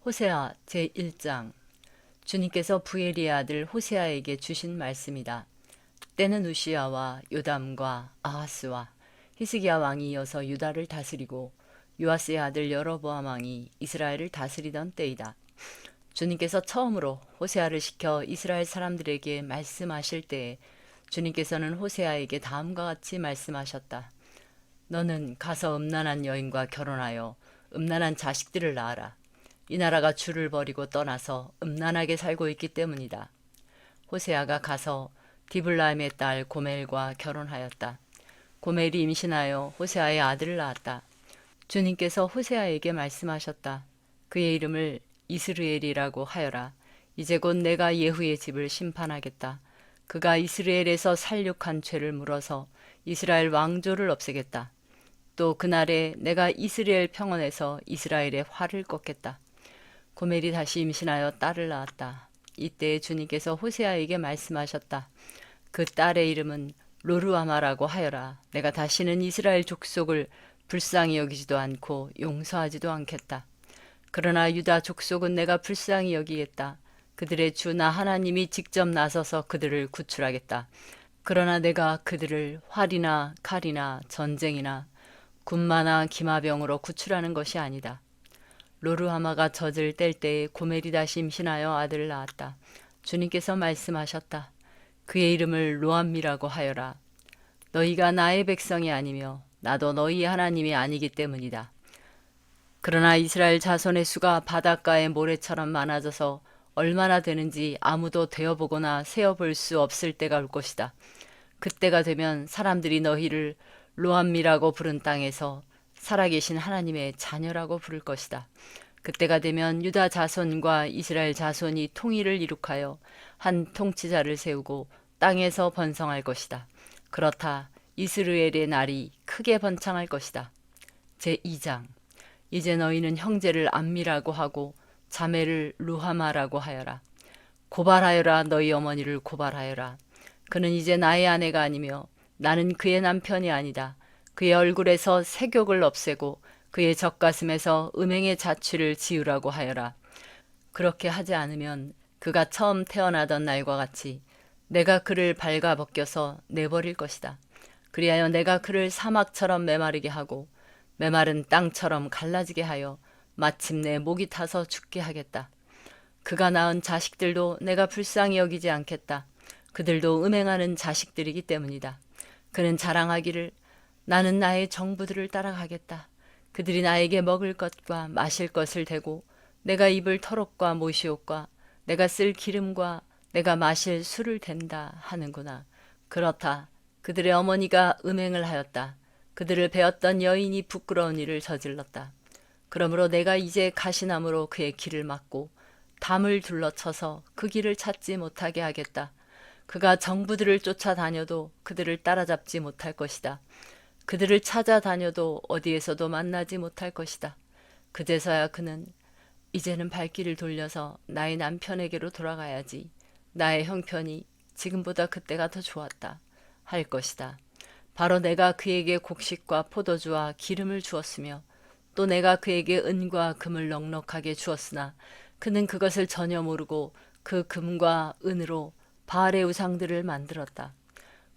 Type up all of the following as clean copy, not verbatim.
호세아 제1장. 주님께서 부엘리의 아들 호세아에게 주신 말씀이다. 때는 우시야와 요담과 아하스와 히스기야 왕이 이어서 유다를 다스리고 요아스의 아들 여로보암 왕이 이스라엘을 다스리던 때이다. 주님께서 처음으로 호세아를 시켜 이스라엘 사람들에게 말씀하실 때에 주님께서는 호세아에게 다음과 같이 말씀하셨다. 너는 가서 음란한 여인과 결혼하여 음란한 자식들을 낳아라. 이 나라가 주를 버리고 떠나서 음란하게 살고 있기 때문이다. 호세아가 가서 디블라임의 딸 고멜과 결혼하였다. 고멜이 임신하여 호세아의 아들을 낳았다. 주님께서 호세아에게 말씀하셨다. 그의 이름을 이스르엘이라고 하여라. 이제 곧 내가 예후의 집을 심판하겠다. 그가 이스라엘에서 살육한 죄를 물어서 이스라엘 왕조를 없애겠다. 또 그날에 내가 이스라엘 평원에서 이스라엘의 화를 꺾겠다. 고멜이 다시 임신하여 딸을 낳았다. 이때 주님께서 호세아에게 말씀하셨다. 그 딸의 이름은 로르아마라고 하여라. 내가 다시는 이스라엘 족속을 불쌍히 여기지도 않고 용서하지도 않겠다. 그러나 유다 족속은 내가 불쌍히 여기겠다. 그들의 주 나 하나님이 직접 나서서 그들을 구출하겠다. 그러나 내가 그들을 활이나 칼이나 전쟁이나 군마나 기마병으로 구출하는 것이 아니다. 로르하마가 젖을 뗄 때에 고멜이 다시 임신하여 아들을 낳았다. 주님께서 말씀하셨다. 그의 이름을 로암미라고 하여라. 너희가 나의 백성이 아니며 나도 너희 하나님이 아니기 때문이다. 그러나 이스라엘 자손의 수가 바닷가의 모래처럼 많아져서 얼마나 되는지 아무도 되어보거나 세어볼 수 없을 때가 올 것이다. 그때가 되면 사람들이 너희를 로암미라고 부른 땅에서 살아계신 하나님의 자녀라고 부를 것이다. 그때가 되면 유다 자손과 이스라엘 자손이 통일을 이룩하여 한 통치자를 세우고 땅에서 번성할 것이다. 그렇다. 이스라엘의 날이 크게 번창할 것이다. 제2장. 이제 너희는 형제를 암미라고 하고 자매를 루하마라고 하여라. 고발하여라. 너희 어머니를 고발하여라. 그는 이제 나의 아내가 아니며 나는 그의 남편이 아니다. 그의 얼굴에서 색욕을 없애고 그의 젖가슴에서 음행의 자취를 지우라고 하여라. 그렇게 하지 않으면 그가 처음 태어나던 날과 같이 내가 그를 발가벗겨서 내버릴 것이다. 그리하여 내가 그를 사막처럼 메마르게 하고 메마른 땅처럼 갈라지게 하여 마침내 목이 타서 죽게 하겠다. 그가 낳은 자식들도 내가 불쌍히 여기지 않겠다. 그들도 음행하는 자식들이기 때문이다. 그는 자랑하기를 나는 나의 정부들을 따라가겠다. 그들이 나에게 먹을 것과 마실 것을 대고 내가 입을 털옷과 모시옷과 내가 쓸 기름과 내가 마실 술을 댄다 하는구나. 그렇다. 그들의 어머니가 음행을 하였다. 그들을 베었던 여인이 부끄러운 일을 저질렀다. 그러므로 내가 이제 가시나무로 그의 길을 막고 담을 둘러쳐서 그 길을 찾지 못하게 하겠다. 그가 정부들을 쫓아다녀도 그들을 따라잡지 못할 것이다. 그들을 찾아다녀도 어디에서도 만나지 못할 것이다. 그제서야 그는 이제는 발길을 돌려서 나의 남편에게로 돌아가야지. 나의 형편이 지금보다 그때가 더 좋았다. 할 것이다. 바로 내가 그에게 곡식과 포도주와 기름을 주었으며 또 내가 그에게 은과 금을 넉넉하게 주었으나 그는 그것을 전혀 모르고 그 금과 은으로 바알의 우상들을 만들었다.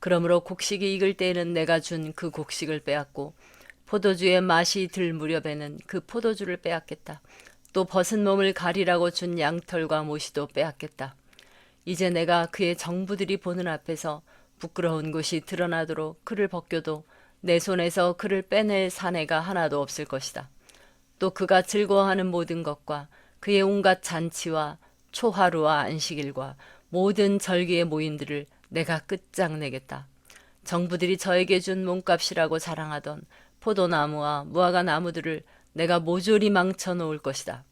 그러므로 곡식이 익을 때에는 내가 준 그 곡식을 빼앗고 포도주의 맛이 들 무렵에는 그 포도주를 빼앗겠다. 또 벗은 몸을 가리라고 준 양털과 모시도 빼앗겠다. 이제 내가 그의 정부들이 보는 앞에서 부끄러운 곳이 드러나도록 그를 벗겨도 내 손에서 그를 빼낼 사내가 하나도 없을 것이다. 또 그가 즐거워하는 모든 것과 그의 온갖 잔치와 초하루와 안식일과 모든 절기의 모임들을 내가 끝장내겠다. 정부들이 저에게 준 몸값이라고 자랑하던 포도나무와 무화과 나무들을 내가 모조리 망쳐 놓을 것이다.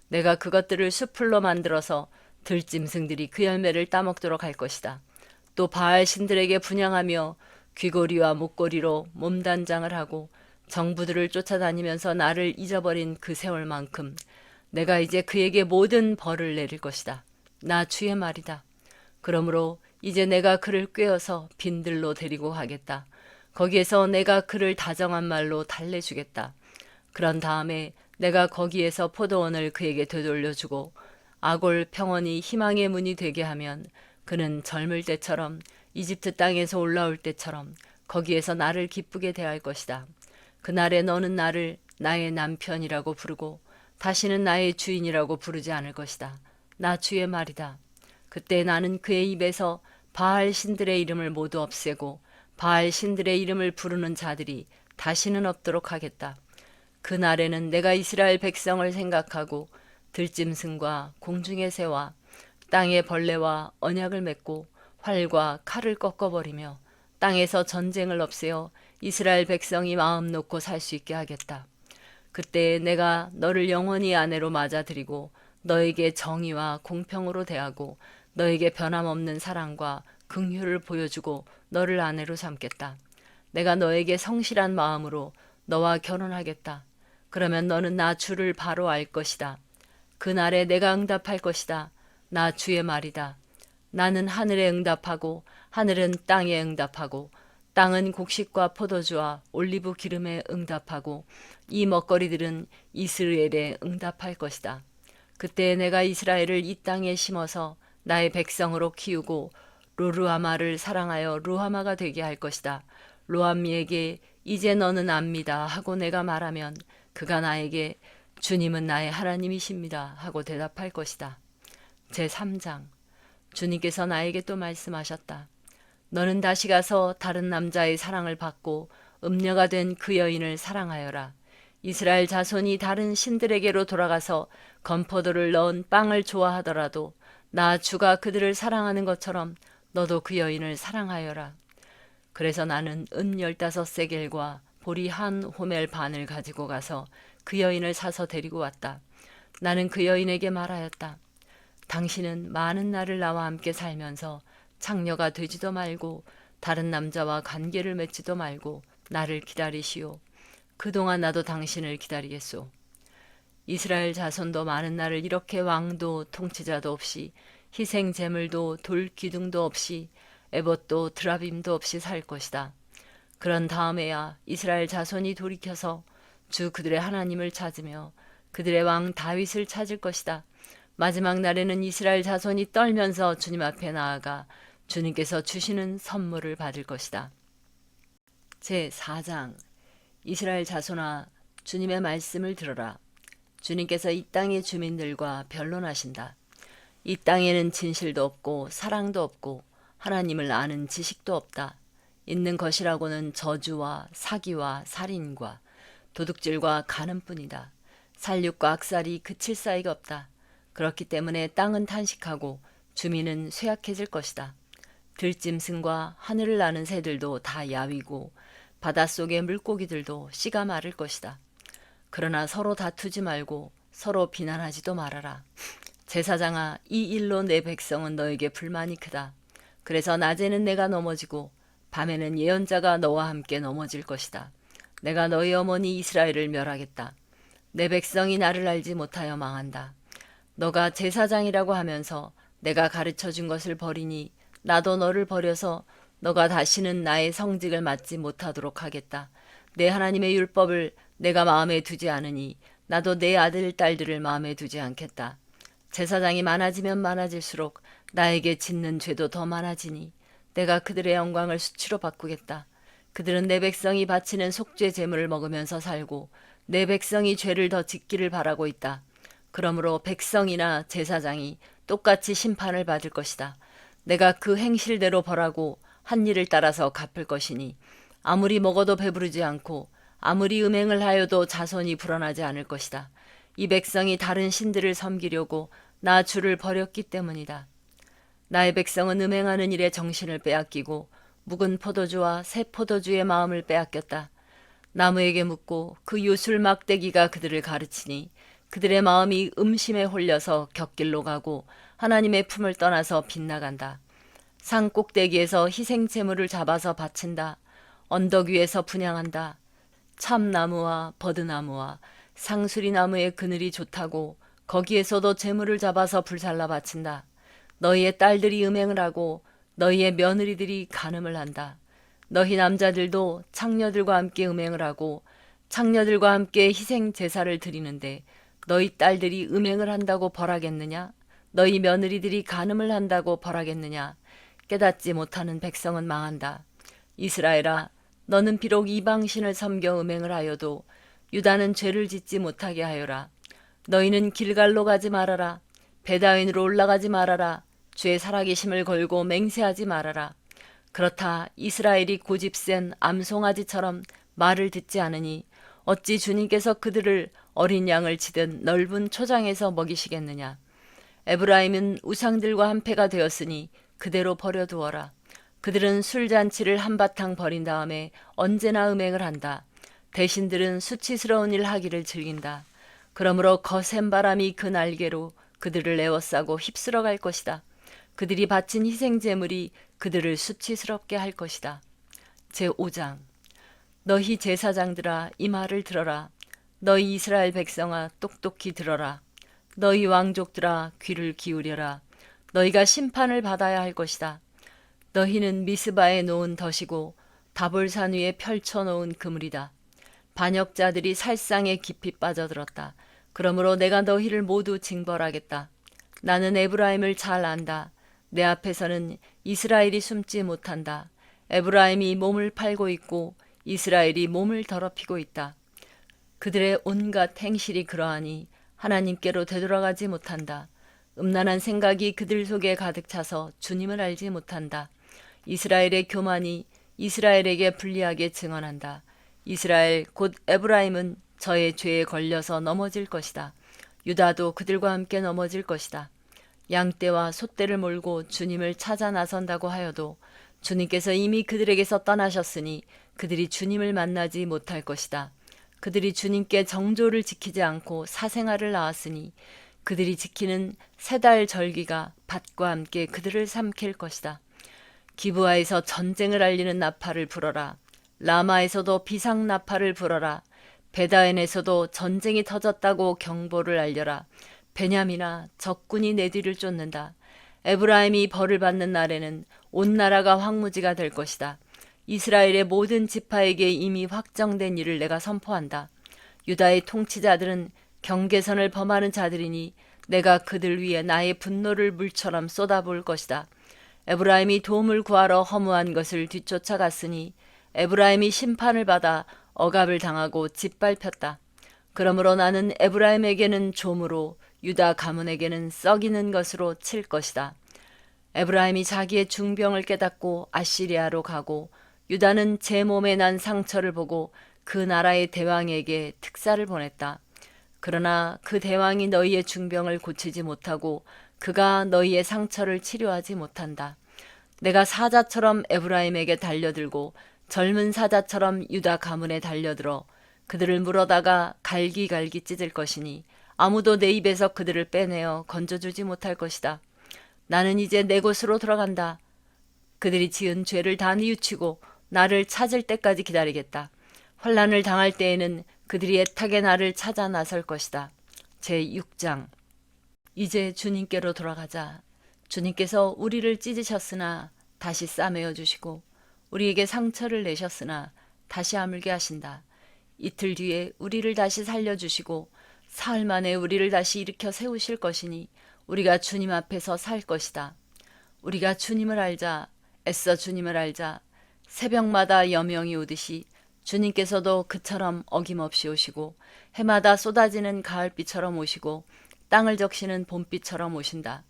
내가 그것들을 수풀로 만들어서 들짐승들이 그 열매를 따먹도록 할 것이다. 또 바알 신들에게 분향하며 귀고리와 목걸이로 몸단장을 하고 정부들을 쫓아다니면서 나를 잊어버린 그 세월만큼 내가 이제 그에게 모든 벌을 내릴 것이다. 나 주의 말이다. 그러므로 이제 내가 그를 꿰어서 빈들로 데리고 가겠다. 거기에서 내가 그를 다정한 말로 달래주겠다. 그런 다음에 내가 거기에서 포도원을 그에게 되돌려주고 아골 평원이 희망의 문이 되게 하면 그는 젊을 때처럼 이집트 땅에서 올라올 때처럼 거기에서 나를 기쁘게 대할 것이다. 그날에 너는 나를 나의 남편이라고 부르고 다시는 나의 주인이라고 부르지 않을 것이다. 나 주의 말이다. 그때 나는 그의 입에서 바알 신들의 이름을 모두 없애고 바알 신들의 이름을 부르는 자들이 다시는 없도록 하겠다. 그날에는 내가 이스라엘 백성을 생각하고 들짐승과 공중의 새와 땅의 벌레와 언약을 맺고 활과 칼을 꺾어버리며 땅에서 전쟁을 없애어 이스라엘 백성이 마음 놓고 살 수 있게 하겠다. 그때 내가 너를 영원히 아내로 맞아들이고 너에게 정의와 공평으로 대하고 너에게 변함없는 사랑과 긍휼을 보여주고 너를 아내로 삼겠다. 내가 너에게 성실한 마음으로 너와 결혼하겠다. 그러면 너는 나 주를 바로 알 것이다. 그날에 내가 응답할 것이다. 나 주의 말이다. 나는 하늘에 응답하고 하늘은 땅에 응답하고 땅은 곡식과 포도주와 올리브 기름에 응답하고 이 먹거리들은 이스라엘에 응답할 것이다. 그때 내가 이스라엘을 이 땅에 심어서 나의 백성으로 키우고 로르하마를 사랑하여 루하마가 되게 할 것이다. 로함미에게 이제 너는 압니다 하고 내가 말하면 그가 나에게 주님은 나의 하나님이십니다 하고 대답할 것이다. 제3장 주님께서 나에게 또 말씀하셨다. 너는 다시 가서 다른 남자의 사랑을 받고 음녀가 된 그 여인을 사랑하여라. 이스라엘 자손이 다른 신들에게로 돌아가서 건포도를 넣은 빵을 좋아하더라도 나 주가 그들을 사랑하는 것처럼 너도 그 여인을 사랑하여라. 그래서 나는 은 15세겔과 보리 한 호멜 반을 가지고 가서 그 여인을 사서 데리고 왔다. 나는 그 여인에게 말하였다. 당신은 많은 날을 나와 함께 살면서 창녀가 되지도 말고 다른 남자와 관계를 맺지도 말고 나를 기다리시오. 그동안 나도 당신을 기다리겠소. 이스라엘 자손도 많은 날을 이렇게 왕도 통치자도 없이 희생 제물도 돌 기둥도 없이 에봇도 드라빔도 없이 살 것이다. 그런 다음에야 이스라엘 자손이 돌이켜서 주 그들의 하나님을 찾으며 그들의 왕 다윗을 찾을 것이다. 마지막 날에는 이스라엘 자손이 떨면서 주님 앞에 나아가 주님께서 주시는 선물을 받을 것이다. 제4장 이스라엘 자손아 주님의 말씀을 들어라. 주님께서 이 땅의 주민들과 변론하신다. 이 땅에는 진실도 없고 사랑도 없고 하나님을 아는 지식도 없다. 있는 것이라고는 저주와 사기와 살인과 도둑질과 간음뿐이다. 살육과 악살이 그칠 사이가 없다. 그렇기 때문에 땅은 탄식하고 주민은 쇠약해질 것이다. 들짐승과 하늘을 나는 새들도 다 야위고 바닷속의 물고기들도 씨가 마를 것이다. 그러나 서로 다투지 말고 서로 비난하지도 말아라. 제사장아, 이 일로 내 백성은 너에게 불만이 크다. 그래서 낮에는 내가 넘어지고 밤에는 예언자가 너와 함께 넘어질 것이다. 내가 너희 어머니 이스라엘을 멸하겠다. 내 백성이 나를 알지 못하여 망한다. 너가 제사장이라고 하면서 내가 가르쳐준 것을 버리니 나도 너를 버려서 너가 다시는 나의 성직을 맡지 못하도록 하겠다. 내 하나님의 율법을 내가 마음에 두지 않으니 나도 내 아들 딸들을 마음에 두지 않겠다. 제사장이 많아지면 많아질수록 나에게 짓는 죄도 더 많아지니 내가 그들의 영광을 수치로 바꾸겠다. 그들은 내 백성이 바치는 속죄 제물을 먹으면서 살고 내 백성이 죄를 더 짓기를 바라고 있다. 그러므로 백성이나 제사장이 똑같이 심판을 받을 것이다. 내가 그 행실대로 벌하고 한 일을 따라서 갚을 것이니 아무리 먹어도 배부르지 않고 아무리 음행을 하여도 자손이 불어나지 않을 것이다. 이 백성이 다른 신들을 섬기려고 나 주를 버렸기 때문이다. 나의 백성은 음행하는 일에 정신을 빼앗기고 묵은 포도주와 새 포도주의 마음을 빼앗겼다. 나무에게 묻고 그 요술 막대기가 그들을 가르치니 그들의 마음이 음심에 홀려서 곁길로 가고 하나님의 품을 떠나서 빗나간다. 산 꼭대기에서 희생제물을 잡아서 바친다. 언덕 위에서 분향한다. 참나무와 버드나무와 상수리나무의 그늘이 좋다고 거기에서도 제물을 잡아서 불살라 바친다. 너희의 딸들이 음행을 하고 너희의 며느리들이 간음을 한다. 너희 남자들도 창녀들과 함께 음행을 하고 창녀들과 함께 희생 제사를 드리는데 너희 딸들이 음행을 한다고 벌하겠느냐? 너희 며느리들이 간음을 한다고 벌하겠느냐? 깨닫지 못하는 백성은 망한다. 이스라엘아, 너는 비록 이방신을 섬겨 음행을 하여도 유다는 죄를 짓지 못하게 하여라. 너희는 길갈로 가지 말아라. 베다윈으로 올라가지 말아라. 주의 살아계심을 걸고 맹세하지 말아라. 그렇다 이스라엘이 고집센 암송아지처럼 말을 듣지 않으니 어찌 주님께서 그들을 어린 양을 치듯 넓은 초장에서 먹이시겠느냐. 에브라임은 우상들과 한패가 되었으니 그대로 버려두어라. 그들은 술잔치를 한바탕 벌인 다음에 언제나 음행을 한다. 대신들은 수치스러운 일 하기를 즐긴다. 그러므로 거센 바람이 그 날개로 그들을 에워싸고 휩쓸어 갈 것이다. 그들이 바친 희생 제물이 그들을 수치스럽게 할 것이다. 제5장 너희 제사장들아 이 말을 들어라. 너희 이스라엘 백성아 똑똑히 들어라. 너희 왕족들아 귀를 기울여라. 너희가 심판을 받아야 할 것이다. 너희는 미스바에 놓은 덫이고 다볼산 위에 펼쳐놓은 그물이다. 반역자들이 살상에 깊이 빠져들었다. 그러므로 내가 너희를 모두 징벌하겠다. 나는 에브라임을 잘 안다. 내 앞에서는 이스라엘이 숨지 못한다. 에브라임이 몸을 팔고 있고 이스라엘이 몸을 더럽히고 있다. 그들의 온갖 행실이 그러하니 하나님께로 되돌아가지 못한다. 음란한 생각이 그들 속에 가득 차서 주님을 알지 못한다. 이스라엘의 교만이 이스라엘에게 불리하게 증언한다. 이스라엘 곧 에브라임은 저의 죄에 걸려서 넘어질 것이다. 유다도 그들과 함께 넘어질 것이다. 양떼와 소떼를 몰고 주님을 찾아 나선다고 하여도 주님께서 이미 그들에게서 떠나셨으니 그들이 주님을 만나지 못할 것이다. 그들이 주님께 정조를 지키지 않고 사생아를 낳았으니 그들이 지키는 세 달 절기가 밭과 함께 그들을 삼킬 것이다. 기브아에서 전쟁을 알리는 나팔을 불어라. 라마에서도 비상 나팔을 불어라. 베다엔에서도 전쟁이 터졌다고 경보를 알려라. 베냐민아, 적군이 내 뒤를 쫓는다. 에브라임이 벌을 받는 날에는 온 나라가 황무지가 될 것이다. 이스라엘의 모든 지파에게 이미 확정된 일을 내가 선포한다. 유다의 통치자들은 경계선을 범하는 자들이니 내가 그들 위에 나의 분노를 물처럼 쏟아부을 것이다. 에브라임이 도움을 구하러 허무한 것을 뒤쫓아갔으니 에브라임이 심판을 받아 억압을 당하고 짓밟혔다. 그러므로 나는 에브라임에게는 조무로 유다 가문에게는 썩이는 것으로 칠 것이다. 에브라임이 자기의 중병을 깨닫고 아시리아로 가고 유다는 제 몸에 난 상처를 보고 그 나라의 대왕에게 특사를 보냈다. 그러나 그 대왕이 너희의 중병을 고치지 못하고 그가 너희의 상처를 치료하지 못한다. 내가 사자처럼 에브라임에게 달려들고 젊은 사자처럼 유다 가문에 달려들어 그들을 물어다가 갈기갈기 찢을 것이니 아무도 내 입에서 그들을 빼내어 건져주지 못할 것이다. 나는 이제 내 곳으로 돌아간다. 그들이 지은 죄를 다 뉘우치고 나를 찾을 때까지 기다리겠다. 환난을 당할 때에는 그들이 애타게 나를 찾아 나설 것이다. 제6장 이제 주님께로 돌아가자. 주님께서 우리를 찢으셨으나 다시 싸매어 주시고 우리에게 상처를 내셨으나 다시 아물게 하신다. 이틀 뒤에 우리를 다시 살려주시고 사흘 만에 우리를 다시 일으켜 세우실 것이니 우리가 주님 앞에서 살 것이다. 우리가 주님을 알자. 애써 주님을 알자. 새벽마다 여명이 오듯이 주님께서도 그처럼 어김없이 오시고 해마다 쏟아지는 가을비처럼 오시고 땅을 적시는 봄비처럼 오신다.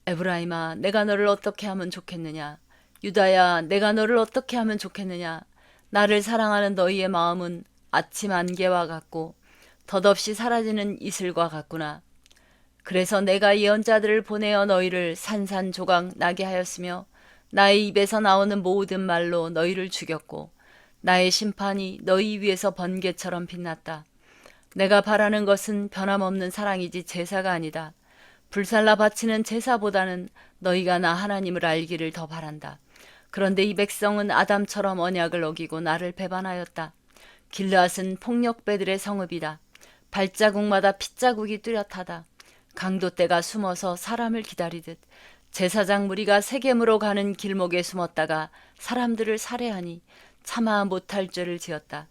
에브라임아, 내가 너를 어떻게 하면 좋겠느냐. 유다야, 내가 너를 어떻게 하면 좋겠느냐. 나를 사랑하는 너희의 마음은 아침 안개와 같고 덧없이 사라지는 이슬과 같구나. 그래서 내가 예언자들을 보내어 너희를 산산조각 나게 하였으며 나의 입에서 나오는 모든 말로 너희를 죽였고 나의 심판이 너희 위에서 번개처럼 빛났다. 내가 바라는 것은 변함없는 사랑이지 제사가 아니다. 불살라 바치는 제사보다는 너희가 나 하나님을 알기를 더 바란다. 그런데 이 백성은 아담처럼 언약을 어기고 나를 배반하였다. 길르앗은 폭력배들의 성읍이다. 발자국마다 핏자국이 뚜렷하다. 강도떼가 숨어서 사람을 기다리듯 제사장 무리가 세겜으로 가는 길목에 숨었다가 사람들을 살해하니 차마 못할 죄를 지었다.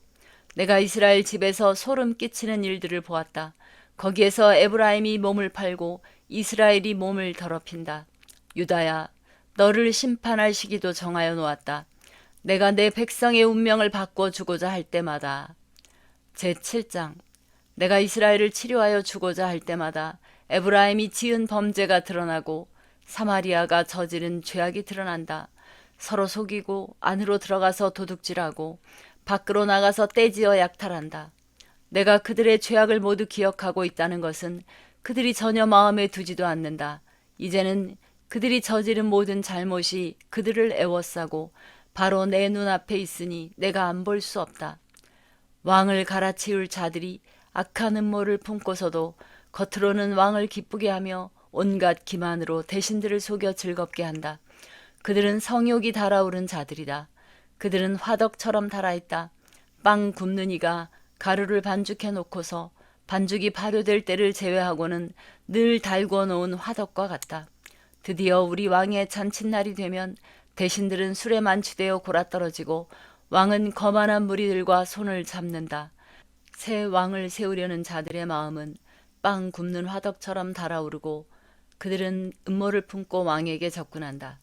내가 이스라엘 집에서 소름 끼치는 일들을 보았다. 거기에서 에브라임이 몸을 팔고 이스라엘이 몸을 더럽힌다. 유다야, 너를 심판할 시기도 정하여 놓았다. 내가 내 백성의 운명을 바꿔주고자 할 때마다. 제7장. 내가 이스라엘을 치료하여 주고자 할 때마다 에브라임이 지은 범죄가 드러나고 사마리아가 저지른 죄악이 드러난다. 서로 속이고 안으로 들어가서 도둑질하고 밖으로 나가서 떼지어 약탈한다. 내가 그들의 죄악을 모두 기억하고 있다는 것은 그들이 전혀 마음에 두지도 않는다. 이제는 그들이 저지른 모든 잘못이 그들을 애워싸고 바로 내 눈앞에 있으니 내가 안 볼 수 없다. 왕을 갈아치울 자들이 악한 음모를 품고서도 겉으로는 왕을 기쁘게 하며 온갖 기만으로 대신들을 속여 즐겁게 한다. 그들은 성욕이 달아오른 자들이다. 그들은 화덕처럼 달아있다. 빵 굽는 이가 가루를 반죽해 놓고서 반죽이 발효될 때를 제외하고는 늘 달궈 놓은 화덕과 같다. 드디어 우리 왕의 잔칫날이 되면 대신들은 술에 만취되어 골아떨어지고 왕은 거만한 무리들과 손을 잡는다. 새 왕을 세우려는 자들의 마음은 빵 굽는 화덕처럼 달아오르고 그들은 음모를 품고 왕에게 접근한다.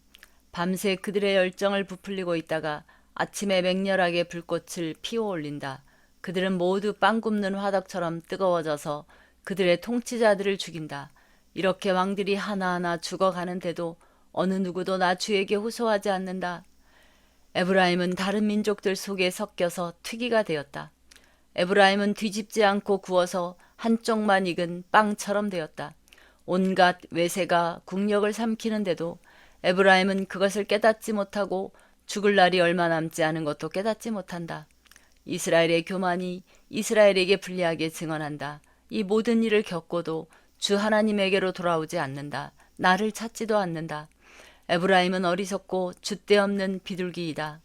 밤새 그들의 열정을 부풀리고 있다가 아침에 맹렬하게 불꽃을 피워 올린다. 그들은 모두 빵 굽는 화덕처럼 뜨거워져서 그들의 통치자들을 죽인다. 이렇게 왕들이 하나하나 죽어가는데도 어느 누구도 나 주에게 호소하지 않는다. 에브라임은 다른 민족들 속에 섞여서 투기가 되었다. 에브라임은 뒤집지 않고 구워서 한쪽만 익은 빵처럼 되었다. 온갖 외세가 국력을 삼키는데도 에브라임은 그것을 깨닫지 못하고 죽을 날이 얼마 남지 않은 것도 깨닫지 못한다. 이스라엘의 교만이 이스라엘에게 불리하게 증언한다. 이 모든 일을 겪고도 주 하나님에게로 돌아오지 않는다. 나를 찾지도 않는다. 에브라임은 어리석고 줏대없는 비둘기이다.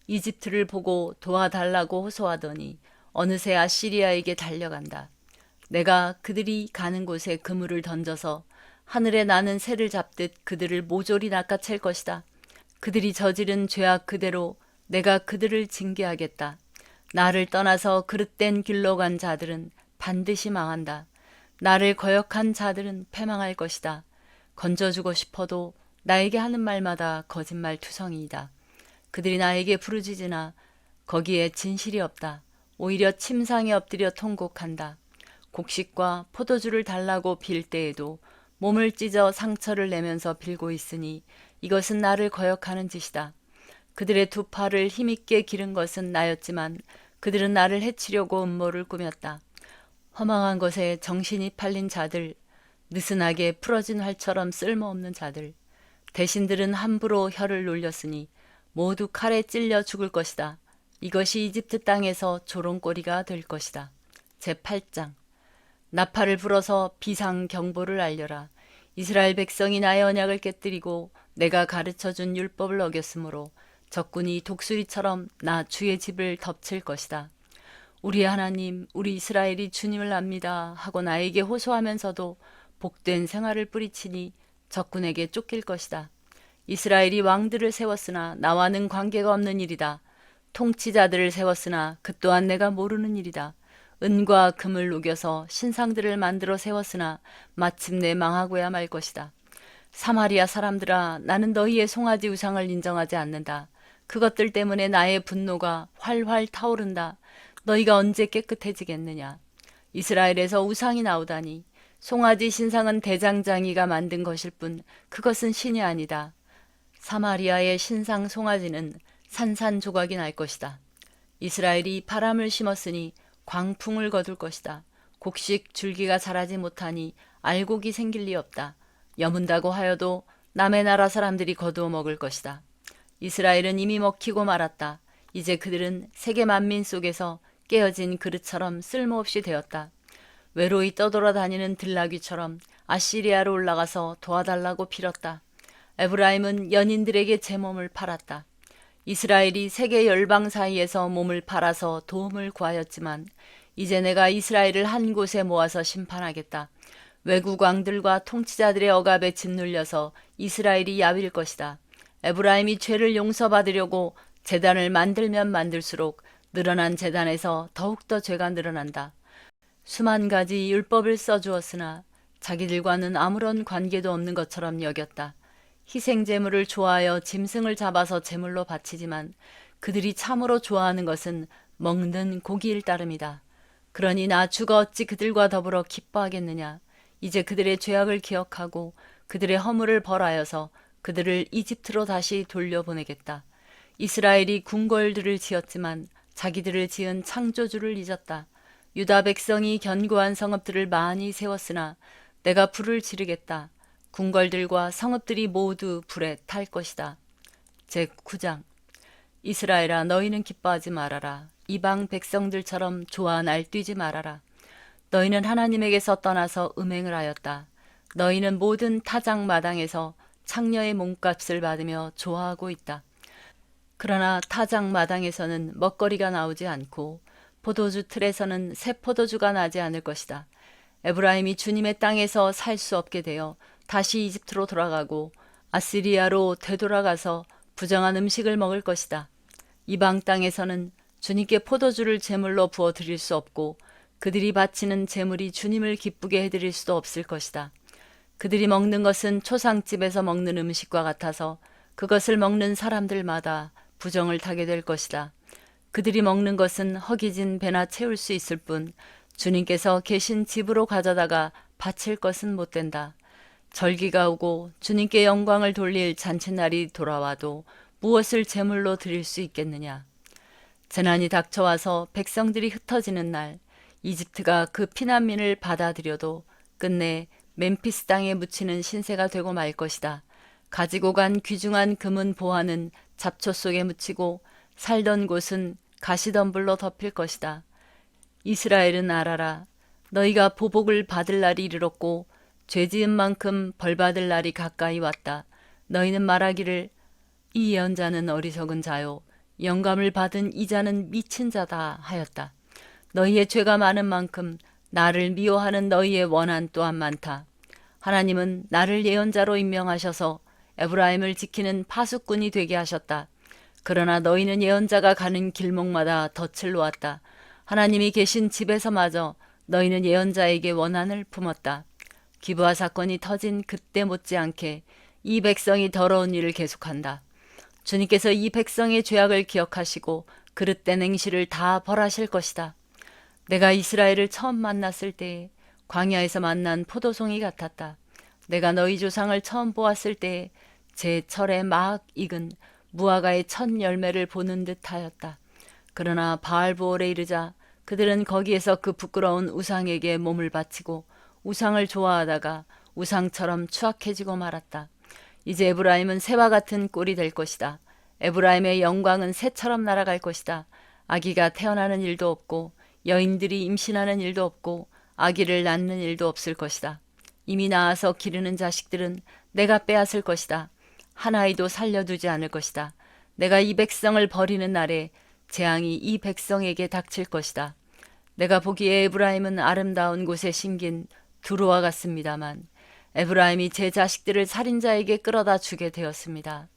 이집트를 보고 도와달라고 호소하더니 어느새 아시리아에게 달려간다. 내가 그들이 가는 곳에 그물을 던져서 하늘에 나는 새를 잡듯 그들을 모조리 낚아챌 것이다. 그들이 저지른 죄악 그대로 내가 그들을 징계하겠다. 나를 떠나서 그릇된 길로 간 자들은 반드시 망한다. 나를 거역한 자들은 패망할 것이다. 건져주고 싶어도 나에게 하는 말마다 거짓말 투성이이다. 그들이 나에게 부르짖으나 거기에 진실이 없다. 오히려 침상에 엎드려 통곡한다. 곡식과 포도주를 달라고 빌 때에도 몸을 찢어 상처를 내면서 빌고 있으니 이것은 나를 거역하는 짓이다. 그들의 두 팔을 힘있게 기른 것은 나였지만 그들은 나를 해치려고 음모를 꾸몄다. 허망한 것에 정신이 팔린 자들, 느슨하게 풀어진 활처럼 쓸모없는 자들, 대신들은 함부로 혀를 놀렸으니 모두 칼에 찔려 죽을 것이다. 이것이 이집트 땅에서 조롱거리가 될 것이다. 제8장. 나팔을 불어서 비상경보를 알려라. 이스라엘 백성이 나의 언약을 깨뜨리고 내가 가르쳐준 율법을 어겼으므로 적군이 독수리처럼 나 주의 집을 덮칠 것이다. 우리 하나님, 우리 이스라엘이 주님을 압니다 하고 나에게 호소하면서도 복된 생활을 뿌리치니 적군에게 쫓길 것이다. 이스라엘이 왕들을 세웠으나 나와는 관계가 없는 일이다. 통치자들을 세웠으나 그 또한 내가 모르는 일이다. 은과 금을 녹여서 신상들을 만들어 세웠으나 마침내 망하고야 말 것이다. 사마리아 사람들아, 나는 너희의 송아지 우상을 인정하지 않는다. 그것들 때문에 나의 분노가 활활 타오른다. 너희가 언제 깨끗해지겠느냐. 이스라엘에서 우상이 나오다니. 송아지 신상은 대장장이가 만든 것일 뿐 그것은 신이 아니다. 사마리아의 신상 송아지는 산산조각이 날 것이다. 이스라엘이 바람을 심었으니 광풍을 거둘 것이다. 곡식 줄기가 자라지 못하니 알곡이 생길 리 없다. 여문다고 하여도 남의 나라 사람들이 거두어 먹을 것이다. 이스라엘은 이미 먹히고 말았다. 이제 그들은 세계 만민 속에서 깨어진 그릇처럼 쓸모없이 되었다. 외로이 떠돌아다니는 들나귀처럼 아시리아로 올라가서 도와달라고 빌었다. 에브라임은 연인들에게 제 몸을 팔았다. 이스라엘이 세계 열방 사이에서 몸을 팔아서 도움을 구하였지만 이제 내가 이스라엘을 한 곳에 모아서 심판하겠다. 외국 왕들과 통치자들의 억압에 짓눌려서 이스라엘이 야ვილ 것이다. 에브라임이 죄를 용서받으려고 제단을 만들면 만들수록 늘어난 제단에서 더욱더 죄가 늘어난다. 수만 가지 율법을 써주었으나 자기들과는 아무런 관계도 없는 것처럼 여겼다. 희생제물을 좋아하여 짐승을 잡아서 제물로 바치지만 그들이 참으로 좋아하는 것은 먹는 고기일 따름이다. 그러니 나 주가 어찌 그들과 더불어 기뻐하겠느냐. 이제 그들의 죄악을 기억하고 그들의 허물을 벌하여서 그들을 이집트로 다시 돌려보내겠다. 이스라엘이 궁궐들을 지었지만 자기들을 지은 창조주를 잊었다. 유다 백성이 견고한 성읍들을 많이 세웠으나 내가 불을 지르겠다. 궁궐들과 성읍들이 모두 불에 탈 것이다. 제9장 이스라엘아 너희는 기뻐하지 말아라. 이방 백성들처럼 좋아 날뛰지 말아라. 너희는 하나님에게서 떠나서 음행을 하였다. 너희는 모든 타작 마당에서 창녀의 몸값을 받으며 좋아하고 있다. 그러나 타작 마당에서는 먹거리가 나오지 않고 포도주 틀에서는 새 포도주가 나지 않을 것이다. 에브라임이 주님의 땅에서 살 수 없게 되어 다시 이집트로 돌아가고 아시리아로 되돌아가서 부정한 음식을 먹을 것이다. 이방 땅에서는 주님께 포도주를 제물로 부어 드릴 수 없고 그들이 바치는 제물이 주님을 기쁘게 해드릴 수도 없을 것이다. 그들이 먹는 것은 초상집에서 먹는 음식과 같아서 그것을 먹는 사람들마다 부정을 타게 될 것이다. 그들이 먹는 것은 허기진 배나 채울 수 있을 뿐 주님께서 계신 집으로 가져다가 바칠 것은 못 된다. 절기가 오고 주님께 영광을 돌릴 잔칫날이 돌아와도 무엇을 제물로 드릴 수 있겠느냐. 재난이 닥쳐와서 백성들이 흩어지는 날 이집트가 그 피난민을 받아들여도 끝내 멤피스 땅에 묻히는 신세가 되고 말 것이다. 가지고 간 귀중한 금은 보화는 잡초 속에 묻히고 살던 곳은 가시덤불로 덮일 것이다. 이스라엘은 알아라. 너희가 보복을 받을 날이 이르렀고 죄 지은 만큼 벌받을 날이 가까이 왔다. 너희는 말하기를 이 예언자는 어리석은 자요 영감을 받은 이 자는 미친 자다 하였다. 너희의 죄가 많은 만큼 나를 미워하는 너희의 원한 또한 많다. 하나님은 나를 예언자로 임명하셔서 에브라임을 지키는 파수꾼이 되게 하셨다. 그러나 너희는 예언자가 가는 길목마다 덫을 놓았다. 하나님이 계신 집에서마저 너희는 예언자에게 원한을 품었다. 기브아 사건이 터진 그때 못지않게 이 백성이 더러운 일을 계속한다. 주님께서 이 백성의 죄악을 기억하시고 그릇된 행실을 다 벌하실 것이다. 내가 이스라엘을 처음 만났을 때에 광야에서 만난 포도송이 같았다. 내가 너희 조상을 처음 보았을 때에 제 철에 막 익은 무화과의 첫 열매를 보는 듯 하였다. 그러나 바알보올에 이르자 그들은 거기에서 그 부끄러운 우상에게 몸을 바치고 우상을 좋아하다가 우상처럼 추악해지고 말았다. 이제 에브라임은 새와 같은 꼴이 될 것이다. 에브라임의 영광은 새처럼 날아갈 것이다. 아기가 태어나는 일도 없고 여인들이 임신하는 일도 없고 아기를 낳는 일도 없을 것이다. 이미 낳아서 기르는 자식들은 내가 빼앗을 것이다. 한 아이도 살려두지 않을 것이다. 내가 이 백성을 버리는 날에 재앙이 이 백성에게 닥칠 것이다. 내가 보기에 에브라임은 아름다운 곳에 심긴 두루와 같습니다만 에브라임이 제 자식들을 살인자에게 끌어다 주게 되었습니다.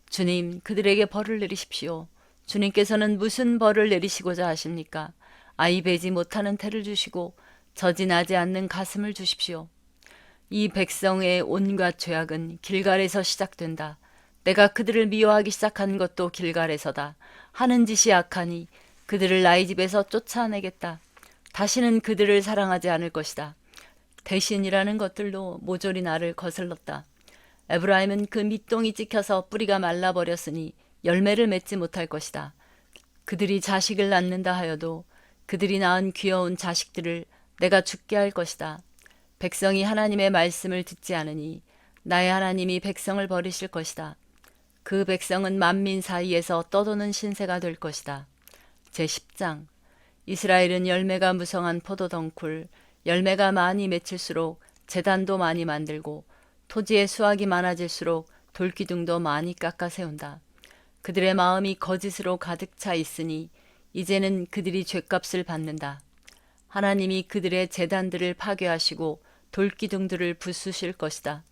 주님, 그들에게 벌을 내리십시오. 주님께서는 무슨 벌을 내리시고자 하십니까? 아이 베지 못하는 태를 주시고 젖이 나지 않는 가슴을 주십시오. 이 백성의 온갖 죄악은 길갈에서 시작된다. 내가 그들을 미워하기 시작한 것도 길갈에서다. 하는 짓이 악하니 그들을 나의 집에서 쫓아내겠다. 다시는 그들을 사랑하지 않을 것이다. 대신이라는 것들도 모조리 나를 거슬렀다. 에브라임은 그 밑동이 찍혀서 뿌리가 말라버렸으니 열매를 맺지 못할 것이다. 그들이 자식을 낳는다 하여도 그들이 낳은 귀여운 자식들을 내가 죽게 할 것이다. 백성이 하나님의 말씀을 듣지 않으니 나의 하나님이 백성을 버리실 것이다. 그 백성은 만민 사이에서 떠도는 신세가 될 것이다. 제10장 이스라엘은 열매가 무성한 포도덩쿨, 열매가 많이 맺힐수록 제단도 많이 만들고 토지의 수확이 많아질수록 돌기둥도 많이 깎아 세운다. 그들의 마음이 거짓으로 가득 차 있으니 이제는 그들이 죗값을 받는다. 하나님이 그들의 제단들을 파괴하시고 돌기둥들을 부수실 것이다.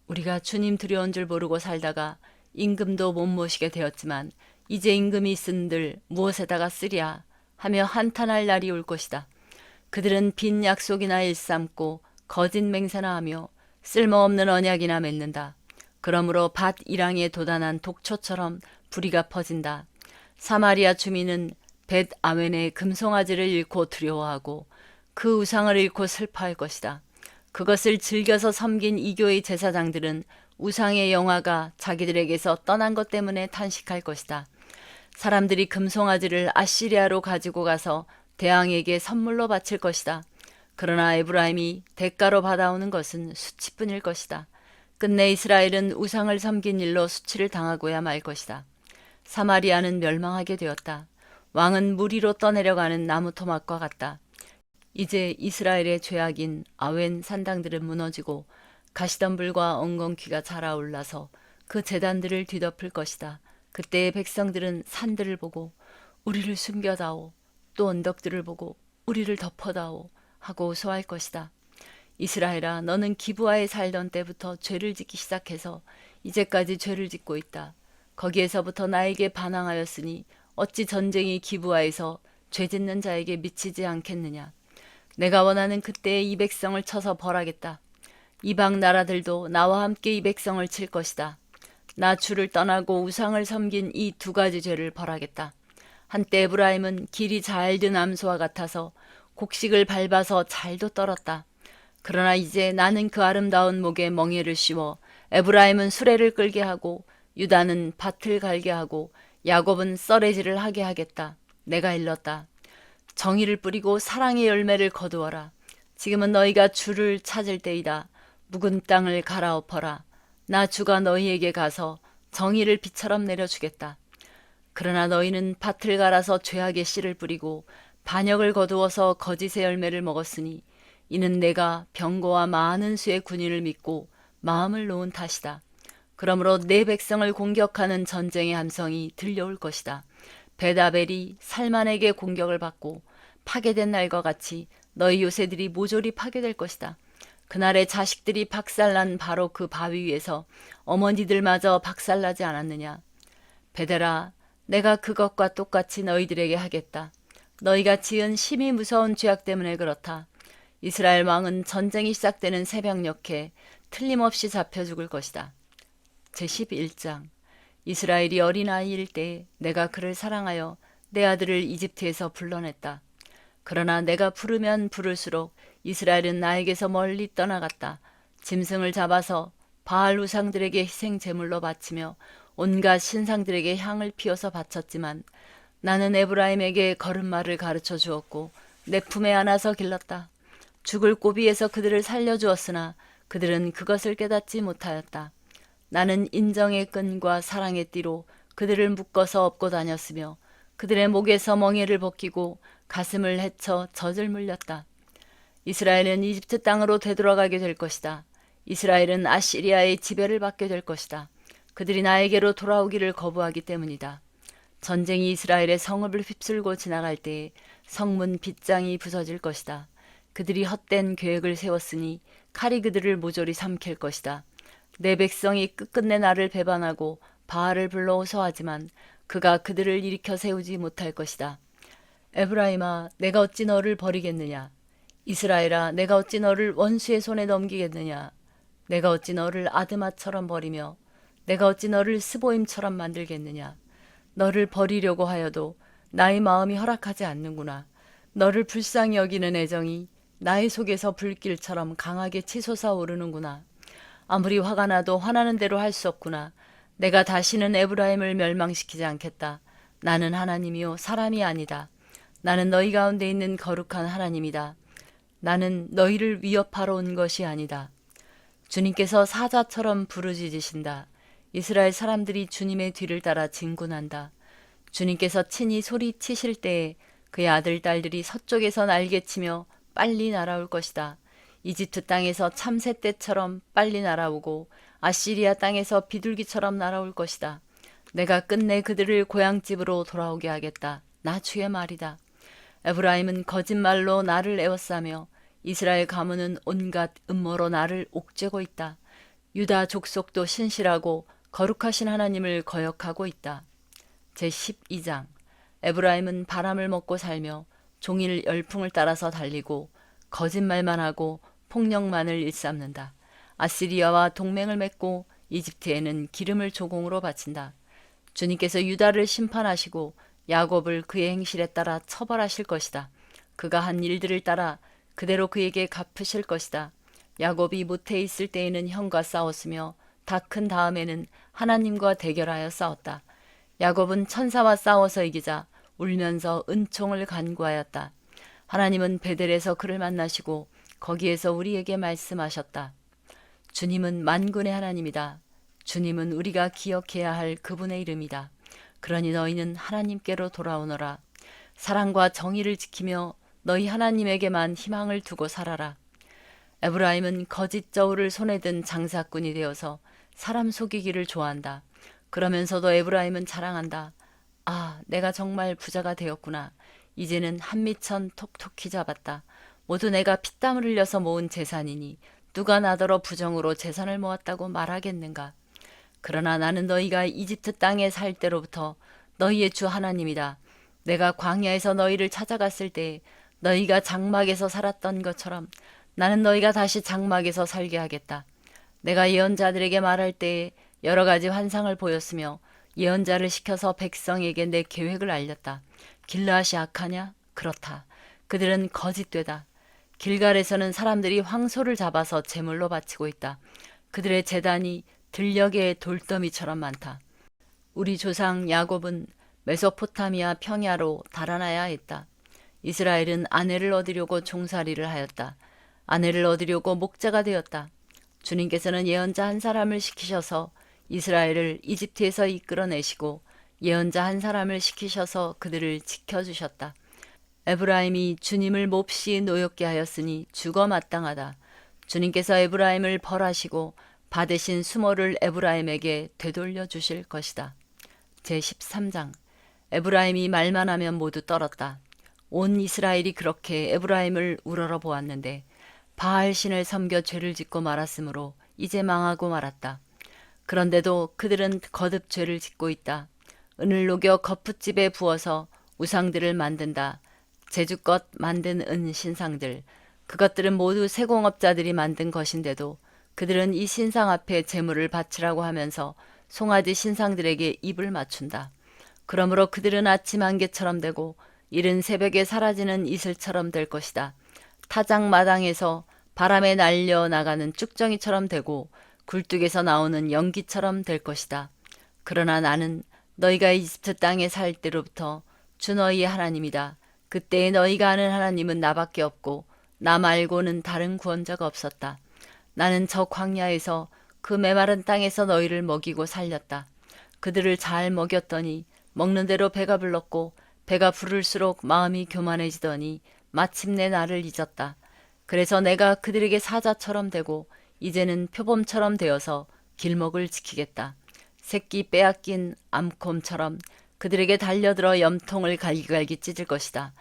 우리가 주님 두려운 줄 모르고 살다가 임금도 못 모시게 되었지만 이제 임금이 쓴들 무엇에다가 쓰랴 하며 한탄할 날이 올 것이다. 그들은 빈 약속이나 일삼고 거짓 맹세나 하며 쓸모없는 언약이나 맺는다. 그러므로 밭 이랑에 도단한 독초처럼 불의가 퍼진다. 사마리아 주민은 벳 아웬의 금송아지를 잃고 두려워하고 그 우상을 잃고 슬퍼할 것이다. 그것을 즐겨서 섬긴 이교의 제사장들은 우상의 영화가 자기들에게서 떠난 것 때문에 탄식할 것이다. 사람들이 금송아지를 아시리아로 가지고 가서 대왕에게 선물로 바칠 것이다. 그러나 에브라임이 대가로 받아오는 것은 수치뿐일 것이다. 끝내 이스라엘은 우상을 섬긴 일로 수치를 당하고야 말 것이다. 사마리아는 멸망하게 되었다. 왕은 물 위로 떠내려가는 나무 토막과 같다. 이제 이스라엘의 죄악인 아웬 산당들은 무너지고 가시덤불과 엉겅퀴가 자라올라서 그 제단들을 뒤덮을 것이다. 그때의 백성들은 산들을 보고 우리를 숨겨다오, 또 언덕들을 보고 우리를 덮어다오 하고 소할 것이다. 이스라엘아, 너는 기브아에 살던 때부터 죄를 짓기 시작해서 이제까지 죄를 짓고 있다. 거기에서부터 나에게 반항하였으니 어찌 전쟁이 기브아에서 죄 짓는 자에게 미치지 않겠느냐. 내가 원하는 그때에 이 백성을 쳐서 벌하겠다. 이방 나라들도 나와 함께 이 백성을 칠 것이다. 나 주를 떠나고 우상을 섬긴 이 두 가지 죄를 벌하겠다. 한때 에브라임은 길이 잘 든 암소와 같아서 곡식을 밟아서 잘도 떨었다. 그러나 이제 나는 그 아름다운 목에 멍에를 씌워 에브라임은 수레를 끌게 하고 유다는 밭을 갈게 하고 야곱은 썰매질을 하게 하겠다. 내가 일렀다. 정의를 뿌리고 사랑의 열매를 거두어라. 지금은 너희가 주를 찾을 때이다. 묵은 땅을 갈아엎어라. 나 주가 너희에게 가서 정의를 비처럼 내려주겠다. 그러나 너희는 밭을 갈아서 죄악의 씨를 뿌리고 반역을 거두어서 거짓의 열매를 먹었으니 이는 내가 병거와 많은 수의 군인을 믿고 마음을 놓은 탓이다. 그러므로 내 백성을 공격하는 전쟁의 함성이 들려올 것이다. 베다벨이 살만에게 공격을 받고 파괴된 날과 같이 너희 요새들이 모조리 파괴될 것이다. 그날에 자식들이 박살난 바로 그 바위 위에서 어머니들마저 박살나지 않았느냐. 베델아, 내가 그것과 똑같이 너희들에게 하겠다. 너희가 지은 심히 무서운 죄악 때문에 그렇다. 이스라엘 왕은 전쟁이 시작되는 새벽녘에 틀림없이 잡혀 죽을 것이다. 제11장. 이스라엘이 어린아이일 때 내가 그를 사랑하여 내 아들을 이집트에서 불러냈다. 그러나 내가 부르면 부를수록 이스라엘은 나에게서 멀리 떠나갔다. 짐승을 잡아서 바알 우상들에게 희생 제물로 바치며 온갖 신상들에게 향을 피워서 바쳤지만 나는 에브라임에게 걸음마를 가르쳐 주었고 내 품에 안아서 길렀다. 죽을 고비에서 그들을 살려주었으나 그들은 그것을 깨닫지 못하였다. 나는 인정의 끈과 사랑의 띠로 그들을 묶어서 업고 다녔으며 그들의 목에서 멍에를 벗기고 가슴을 헤쳐 젖을 물렸다. 이스라엘은 이집트 땅으로 되돌아가게 될 것이다. 이스라엘은 아시리아의 지배를 받게 될 것이다. 그들이 나에게로 돌아오기를 거부하기 때문이다. 전쟁이 이스라엘의 성읍을 휩쓸고 지나갈 때에 성문 빗장이 부서질 것이다. 그들이 헛된 계획을 세웠으니 칼이 그들을 모조리 삼킬 것이다. 내 백성이 끝끝내 나를 배반하고 바알을 불러 호소하지만 그가 그들을 일으켜 세우지 못할 것이다. 에브라임아, 내가 어찌 너를 버리겠느냐. 이스라엘아, 내가 어찌 너를 원수의 손에 넘기겠느냐. 내가 어찌 너를 아드마처럼 버리며 내가 어찌 너를 스보임처럼 만들겠느냐. 너를 버리려고 하여도 나의 마음이 허락하지 않는구나. 너를 불쌍히 여기는 애정이 나의 속에서 불길처럼 강하게 치솟아 오르는구나. 아무리 화가 나도 화나는 대로 할 수 없구나. 내가 다시는 에브라임을 멸망시키지 않겠다. 나는 하나님이요 사람이 아니다. 나는 너희 가운데 있는 거룩한 하나님이다. 나는 너희를 위협하러 온 것이 아니다. 주님께서 사자처럼 부르짖으신다. 이스라엘 사람들이 주님의 뒤를 따라 진군한다. 주님께서 친히 소리치실 때에 그의 아들 딸들이 서쪽에서 날개치며 빨리 날아올 것이다. 이집트 땅에서 참새 떼처럼 빨리 날아오고 아시리아 땅에서 비둘기처럼 날아올 것이다. 내가 끝내 그들을 고향집으로 돌아오게 하겠다. 나 주의 말이다. 에브라임은 거짓말로 나를 에워싸며 이스라엘 가문은 온갖 음모로 나를 옥죄고 있다. 유다 족속도 신실하고 거룩하신 하나님을 거역하고 있다. 제12장. 에브라임은 바람을 먹고 살며 종일 열풍을 따라서 달리고 거짓말만 하고 폭력만을 일삼는다. 아시리아와 동맹을 맺고 이집트에는 기름을 조공으로 바친다. 주님께서 유다를 심판하시고 야곱을 그의 행실에 따라 처벌하실 것이다. 그가 한 일들을 따라 그대로 그에게 갚으실 것이다. 야곱이 모태에 있을 때에는 형과 싸웠으며 다 큰 다음에는 하나님과 대결하여 싸웠다. 야곱은 천사와 싸워서 이기자 울면서 은총을 간구하였다. 하나님은 베델에서 그를 만나시고 거기에서 우리에게 말씀하셨다. 주님은 만군의 하나님이다. 주님은 우리가 기억해야 할 그분의 이름이다. 그러니 너희는 하나님께로 돌아오너라. 사랑과 정의를 지키며 너희 하나님에게만 희망을 두고 살아라. 에브라임은 거짓 저울을 손에 든 장사꾼이 되어서 사람 속이기를 좋아한다. 그러면서도 에브라임은 자랑한다. 아, 내가 정말 부자가 되었구나. 이제는 한미천 톡톡히 잡았다. 모두 내가 피땀을 흘려서 모은 재산이니 누가 나더러 부정으로 재산을 모았다고 말하겠는가. 그러나 나는 너희가 이집트 땅에 살 때로부터 너희의 주 하나님이다. 내가 광야에서 너희를 찾아갔을 때 너희가 장막에서 살았던 것처럼 나는 너희가 다시 장막에서 살게 하겠다. 내가 예언자들에게 말할 때에 여러 가지 환상을 보였으며 예언자를 시켜서 백성에게 내 계획을 알렸다. 길르앗이 악하냐? 그렇다. 그들은 거짓되다. 길갈에서는 사람들이 황소를 잡아서 제물로 바치고 있다. 그들의 제단이 들녘의 돌더미처럼 많다. 우리 조상 야곱은 메소포타미아 평야로 달아나야 했다. 이스라엘은 아내를 얻으려고 종살이를 하였다. 아내를 얻으려고 목자가 되었다. 주님께서는 예언자 한 사람을 시키셔서 이스라엘을 이집트에서 이끌어내시고 예언자 한 사람을 시키셔서 그들을 지켜주셨다. 에브라임이 주님을 몹시 노엽게 하였으니 죽어 마땅하다. 주님께서 에브라임을 벌하시고 받으신 수모를 에브라임에게 되돌려 주실 것이다. 제13장. 에브라임이 말만 하면 모두 떨었다. 온 이스라엘이 그렇게 에브라임을 우러러 보았는데 바알 신을 섬겨 죄를 짓고 말았으므로 이제 망하고 말았다. 그런데도 그들은 거듭 죄를 짓고 있다. 은을 녹여 거푸집에 부어서 우상들을 만든다. 제주껏 만든 은 신상들. 그것들은 모두 세공업자들이 만든 것인데도 그들은 이 신상 앞에 제물을 바치라고 하면서 송아지 신상들에게 입을 맞춘다. 그러므로 그들은 아침 안개처럼 되고 이른 새벽에 사라지는 이슬처럼 될 것이다. 타작 마당에서 바람에 날려 나가는 쭉정이처럼 되고 굴뚝에서 나오는 연기처럼 될 것이다. 그러나 나는 너희가 이집트 땅에 살 때로부터 주 너희의 하나님이다. 그때에 너희가 아는 하나님은 나밖에 없고 나 말고는 다른 구원자가 없었다. 나는 저 광야에서 그 메마른 땅에서 너희를 먹이고 살렸다. 그들을 잘 먹였더니 먹는 대로 배가 불렀고 배가 부를수록 마음이 교만해지더니 마침내 나를 잊었다. 그래서 내가 그들에게 사자처럼 되고 이제는 표범처럼 되어서 길목을 지키겠다. 새끼 빼앗긴 암콤처럼 그들에게 달려들어 염통을 갈기갈기 찢을 것이다.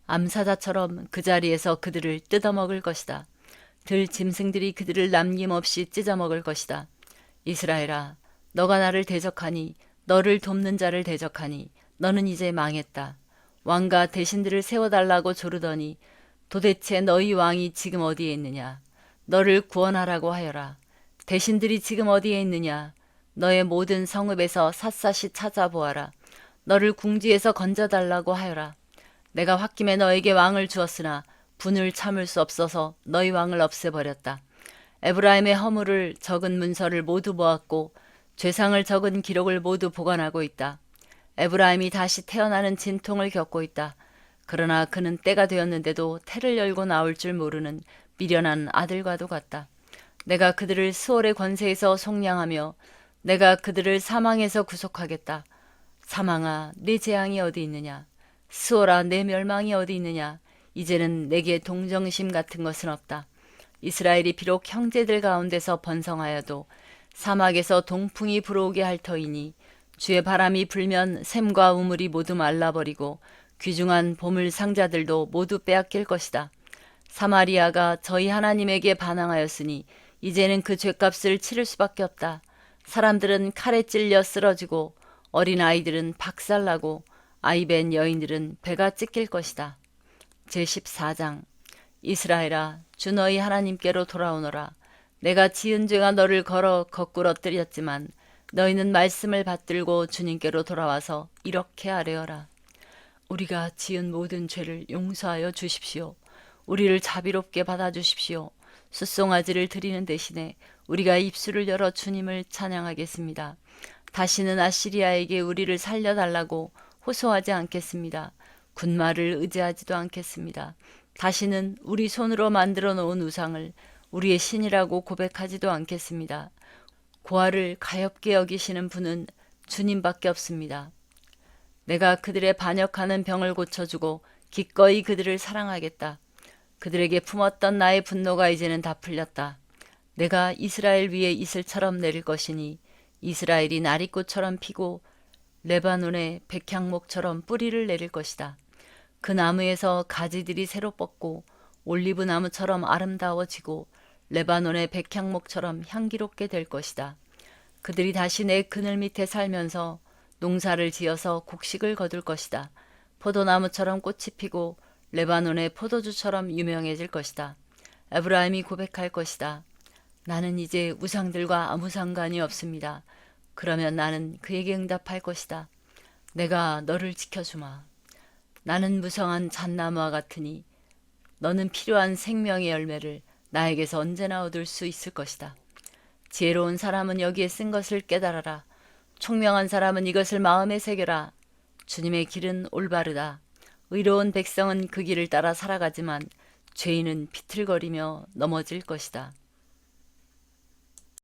암사자처럼 그 자리에서 그들을 뜯어먹을 것이다. 들 짐승들이 그들을 남김없이 찢어먹을 것이다. 이스라엘아, 너가 나를 대적하니 너를 돕는 자를 대적하니 너는 이제 망했다. 왕과 대신들을 세워달라고 조르더니 도대체 너희 왕이 지금 어디에 있느냐? 너를 구원하라고 하여라. 대신들이 지금 어디에 있느냐? 너의 모든 성읍에서 샅샅이 찾아보아라. 너를 궁지에서 건져달라고 하여라. 내가 홧김에 너에게 왕을 주었으나 분을 참을 수 없어서 너희 왕을 없애버렸다. 에브라임의 허물을 적은 문서를 모두 모았고 죄상을 적은 기록을 모두 보관하고 있다. 에브라임이 다시 태어나는 진통을 겪고 있다. 그러나 그는 때가 되었는데도 태를 열고 나올 줄 모르는 미련한 아들과도 같다. 내가 그들을 스올의 권세에서 속량하며 내가 그들을 사망에서 구속하겠다. 사망아, 내 재앙이 어디 있느냐? 스올아, 내 멸망이 어디 있느냐? 이제는 내게 동정심 같은 것은 없다. 이스라엘이 비록 형제들 가운데서 번성하여도 사막에서 동풍이 불어오게 할 터이니 주의 바람이 불면 샘과 우물이 모두 말라버리고 귀중한 보물 상자들도 모두 빼앗길 것이다. 사마리아가 저희 하나님에게 반항하였으니 이제는 그 죗값을 치를 수밖에 없다. 사람들은 칼에 찔려 쓰러지고 어린아이들은 박살나고 아이벤 여인들은 배가 찢길 것이다. 제14장 이스라엘아 주 너희 하나님께로 돌아오너라. 내가 지은 죄가 너를 거꾸로 뜨렸지만 너희는 말씀을 받들고 주님께로 돌아와서 이렇게 아뢰어라. 우리가 지은 모든 죄를 용서하여 주십시오. 우리를 자비롭게 받아주십시오. 숫송아지를 드리는 대신에 우리가 입술을 열어 주님을 찬양하겠습니다. 다시는 아시리아에게 우리를 살려달라고 호소하지 않겠습니다. 군마를 의지하지도 않겠습니다. 다시는 우리 손으로 만들어 놓은 우상을 우리의 신이라고 고백하지도 않겠습니다. 고아를 가엾게 여기시는 분은 주님밖에 없습니다. 내가 그들의 반역하는 병을 고쳐주고 기꺼이 그들을 사랑하겠다. 그들에게 품었던 나의 분노가 이제는 다 풀렸다. 내가 이스라엘 위에 이슬처럼 내릴 것이니 이스라엘이 나리꽃처럼 피고 레바논의 백향목처럼 뿌리를 내릴 것이다. 그 나무에서 가지들이 새로 뻗고 올리브 나무처럼 아름다워지고 레바논의 백향목처럼 향기롭게 될 것이다. 그들이 다시 내 그늘 밑에 살면서 농사를 지어서 곡식을 거둘 것이다. 포도나무처럼 꽃이 피고 레바논의 포도주처럼 유명해질 것이다. 에브라임이 고백할 것이다. 나는 이제 우상들과 아무 상관이 없습니다. 그러면 나는 그에게 응답할 것이다. 내가 너를 지켜주마. 나는 무성한 잣나무와 같으니 너는 필요한 생명의 열매를 나에게서 언제나 얻을 수 있을 것이다. 지혜로운 사람은 여기에 쓴 것을 깨달아라. 총명한 사람은 이것을 마음에 새겨라. 주님의 길은 올바르다. 의로운 백성은 그 길을 따라 살아가지만 죄인은 비틀거리며 넘어질 것이다.